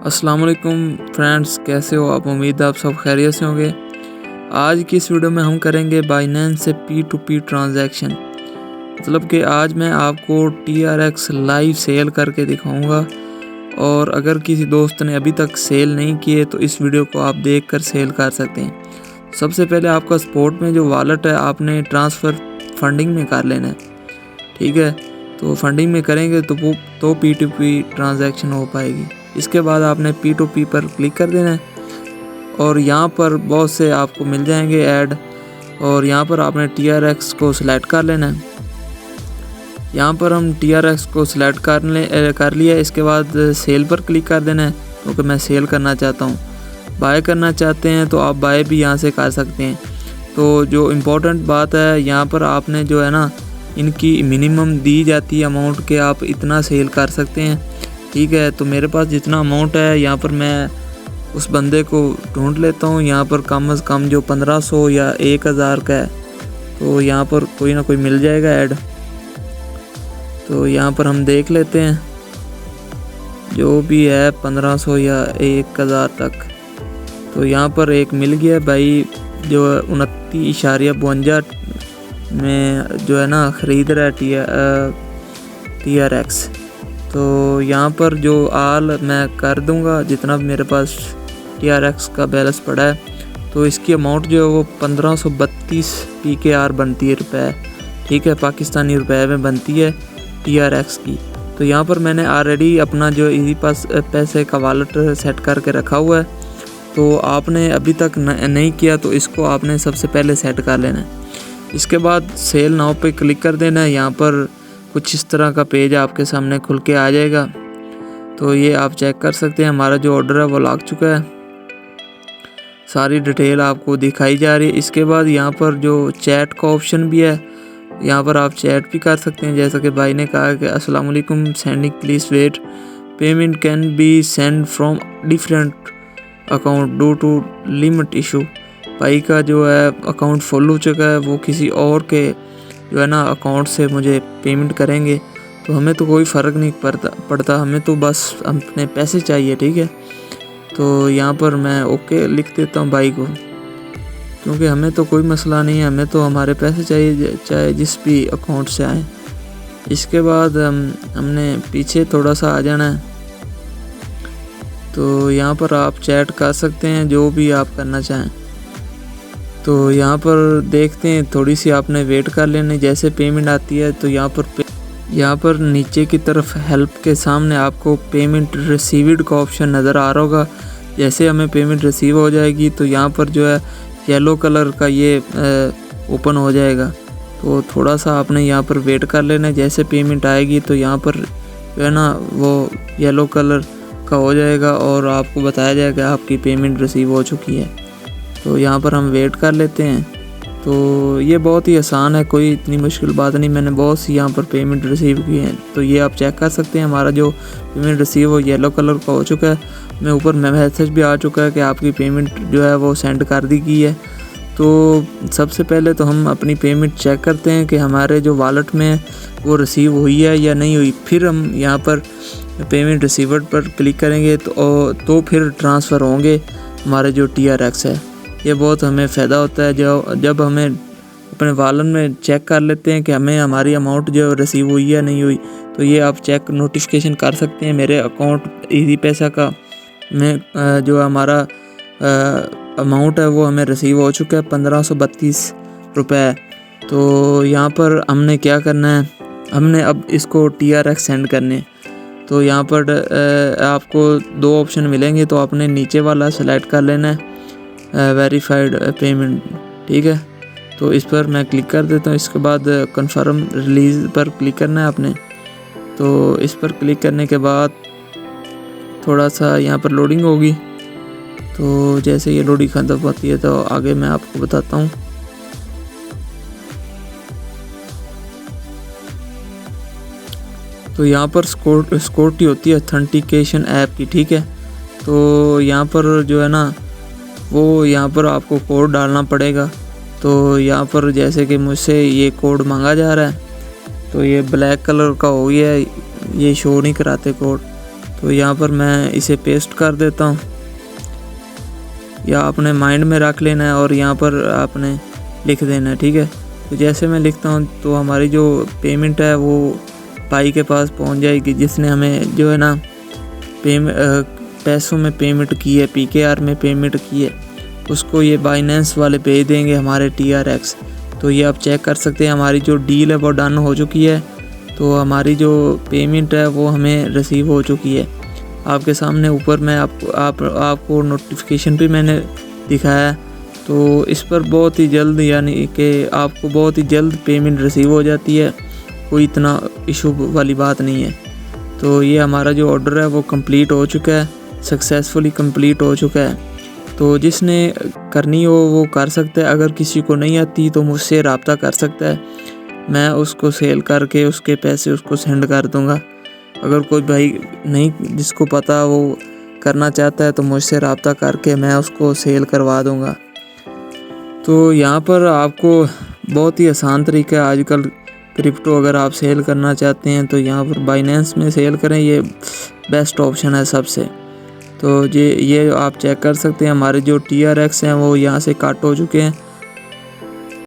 अस्सलाम वालेकुम फ्रेंड्स, कैसे हो आप? उम्मीद है आप सब खैरियत से होंगे। आज की इस वीडियो में हम करेंगे बाइनेंस से P2P ट्रांजैक्शन। मतलब कि आज मैं आपको TRX लाइव सेल करके दिखाऊंगा, और अगर किसी दोस्त ने अभी तक सेल नहीं किए तो इस वीडियो को आप देखकर सेल कर सकते हैं। सबसे पहले आपका स्पॉट में जो वॉलेट है आपने ट्रांसफ़र फंडिंग में कर लेना है, ठीक है। तो फंडिंग में करेंगे तो P2P ट्रांजैक्शन हो पाएगी। इसके बाद आपने P2P पर क्लिक कर देना है और यहाँ पर बहुत से आपको मिल जाएंगे ऐड, और यहाँ पर आपने TRX को सिलेक्ट कर लेना है। यहाँ पर हम TRX को सिलेक्ट कर लिया। इसके बाद सेल पर क्लिक कर देना है, क्योंकि मैं सेल करना चाहता हूँ। बाय करना चाहते हैं तो आप बाय भी यहाँ से कर सकते हैं। तो जो इम्पोर्टेंट बात है, यहाँ पर आपने जो है ना, इनकी मिनिमम दी जाती है अमाउंट के आप इतना सेल कर सकते हैं, ठीक है। तो मेरे पास जितना अमाउंट है, यहाँ पर मैं उस बंदे को ढूंढ लेता हूँ। यहाँ पर कम से कम जो 1500 या 1000 का है, तो यहाँ पर कोई ना कोई मिल जाएगा ऐड। तो यहाँ पर हम देख लेते हैं, जो भी है 1500 या 1000 तक। तो यहाँ पर एक मिल गया भाई, जो 29.52 में जो है ना ख़रीद रहा है TRX। तो यहाँ पर जो आल मैं कर दूँगा जितना मेरे पास TRX का बैलेंस पड़ा है। तो इसकी अमाउंट जो है वो 1532 PKR बनती है रुपए, ठीक है, पाकिस्तानी रुपए में बनती है TRX की। तो यहाँ पर मैंने ऑलरेडी अपना जो इजी पास पैसे का वॉलेट सेट करके रखा हुआ है। तो आपने अभी तक नहीं किया तो इसको आपने सबसे पहले सेट कर लेना है। इसके बाद सेल नाउ पे क्लिक कर देना है। यहाँ पर कुछ इस तरह का पेज आपके सामने खुल के आ जाएगा। तो ये आप चेक कर सकते हैं, हमारा जो ऑर्डर है वो लग चुका है। सारी डिटेल आपको दिखाई जा रही है। इसके बाद यहाँ पर जो चैट का ऑप्शन भी है, यहाँ पर आप चैट भी कर सकते हैं। जैसा कि भाई ने कहा कि अस्सलाम वालेकुम, sending please wait, payment can be send from different account due to limit issue. भाई का जो है अकाउंट फुल हो चुका है, वो किसी और के जो है ना अकाउंट से मुझे पेमेंट करेंगे। तो हमें तो कोई फ़र्क नहीं पड़ता, हमें तो बस अपने पैसे चाहिए, ठीक है। तो यहाँ पर मैं ओके लिख देता हूँ भाई को, क्योंकि हमें तो कोई मसला नहीं है, हमें तो हमारे पैसे चाहिए, चाहे जिस भी अकाउंट से आए। इसके बाद हमने पीछे थोड़ा सा आ जाना है। तो यहाँ पर आप चैट कर सकते हैं जो भी आप करना चाहें। तो यहाँ पर देखते हैं, थोड़ी सी आपने वेट कर लेनी। जैसे पेमेंट आती है तो यहाँ पर नीचे की तरफ हेल्प के सामने आपको पेमेंट रिसीव्ड का ऑप्शन नज़र आ रहा होगा। जैसे हमें पेमेंट रिसीव हो जाएगी तो यहाँ पर जो है येलो कलर का ये ओपन हो जाएगा। तो थोड़ा सा आपने यहाँ पर वेट कर लेना है। जैसे पेमेंट आएगी तो यहाँ पर जो है ना वो येलो कलर का हो जाएगा और आपको बताया जाएगा आपकी पेमेंट रिसीव हो चुकी है। तो यहाँ पर हम वेट कर लेते हैं। तो ये बहुत ही आसान है, कोई इतनी मुश्किल बात नहीं। मैंने बहुत सी यहाँ पर पेमेंट रिसीव की हैं, तो ये आप चेक कर सकते हैं। हमारा जो पेमेंट रिसीव हो येलो कलर का हो चुका है। मैं ऊपर मैसेज भी आ चुका है कि आपकी पेमेंट जो है वो सेंड कर दी गई है। तो सबसे पहले तो हम अपनी पेमेंट चेक करते हैं कि हमारे जो वॉलेट में वो रिसीव हुई है या नहीं हुई। फिर हम यहाँ पर पेमेंट रिसीवर्ड पर क्लिक करेंगे तो फिर ट्रांसफ़र होंगे हमारे जो TRX है। ये बहुत हमें फ़ायदा होता है जब हमें अपने वॉलेट में चेक कर लेते हैं कि हमें हमारी अमाउंट जो रिसीव हुई है नहीं हुई। तो ये आप चेक नोटिफिकेशन कर सकते हैं। मेरे अकाउंट इजी पैसा का में जो हमारा अमाउंट है वो हमें रिसीव हो चुका है 1532 रुपये। तो यहाँ पर हमने क्या करना है, हमने अब इसको TRX सेंड करने। तो यहाँ पर आपको दो ऑप्शन मिलेंगे, तो आपने नीचे वाला सेलेक्ट कर लेना है, वेरीफाइड पेमेंट, ठीक है। तो इस पर मैं क्लिक कर देता हूँ। इसके बाद कंफर्म रिलीज़ पर क्लिक करना है आपने। तो इस पर क्लिक करने के बाद थोड़ा सा यहाँ पर लोडिंग होगी। तो जैसे ये लोडिंग ख़त्म होती है तो आगे मैं आपको बताता हूँ। तो यहाँ पर सिक्योरिटी होती है ऑथेंटिकेशन ऐप की, ठीक है। तो यहाँ पर जो है ना वो यहाँ पर आपको कोड डालना पड़ेगा। तो यहाँ पर जैसे कि मुझसे ये कोड मांगा जा रहा है, तो ये ब्लैक कलर का हो गया है, ये शो नहीं कराते कोड। तो यहाँ पर मैं इसे पेस्ट कर देता हूँ, या अपने माइंड में रख लेना है और यहाँ पर आपने लिख देना है, ठीक है। तो जैसे मैं लिखता हूँ तो हमारी जो पेमेंट है वो भाई के पास पहुँच जाएगी, जिसने हमें जो है ना पैसों में पेमेंट की है, PKR में पेमेंट की है, उसको ये बाइनेंस वाले भेज देंगे हमारे TRX। तो ये आप चेक कर सकते हैं, हमारी जो डील है वो डन हो चुकी है। तो हमारी जो पेमेंट है वो हमें रिसीव हो चुकी है। आपके सामने ऊपर मैं आपको नोटिफिकेशन भी मैंने दिखाया। तो इस पर बहुत ही जल्द, यानी कि आपको बहुत ही जल्द पेमेंट रिसीव हो जाती है, कोई इतना इशू वाली बात नहीं है। तो ये हमारा जो ऑर्डर है वो कंप्लीट हो चुका है, सक्सेसफुली कंप्लीट हो चुका है। तो जिसने करनी हो वो कर सकता है, अगर किसी को नहीं आती तो मुझसे रब्ता कर सकता है, मैं उसको सेल करके उसके पैसे उसको सेंड कर दूंगा। अगर कोई भाई नहीं जिसको पता वो करना चाहता है तो मुझसे रब्ता करके मैं उसको सेल करवा दूंगा। तो यहाँ पर आपको बहुत ही आसान तरीका है आजकल क्रिप्टो अगर आप सेल करना चाहते हैं तो यहाँ पर बाइनेंस में सेल करें, ये बेस्ट ऑप्शन है सबसे। तो ये आप चेक कर सकते हैं, हमारे जो TRX हैं वो यहाँ से कट हो चुके हैं।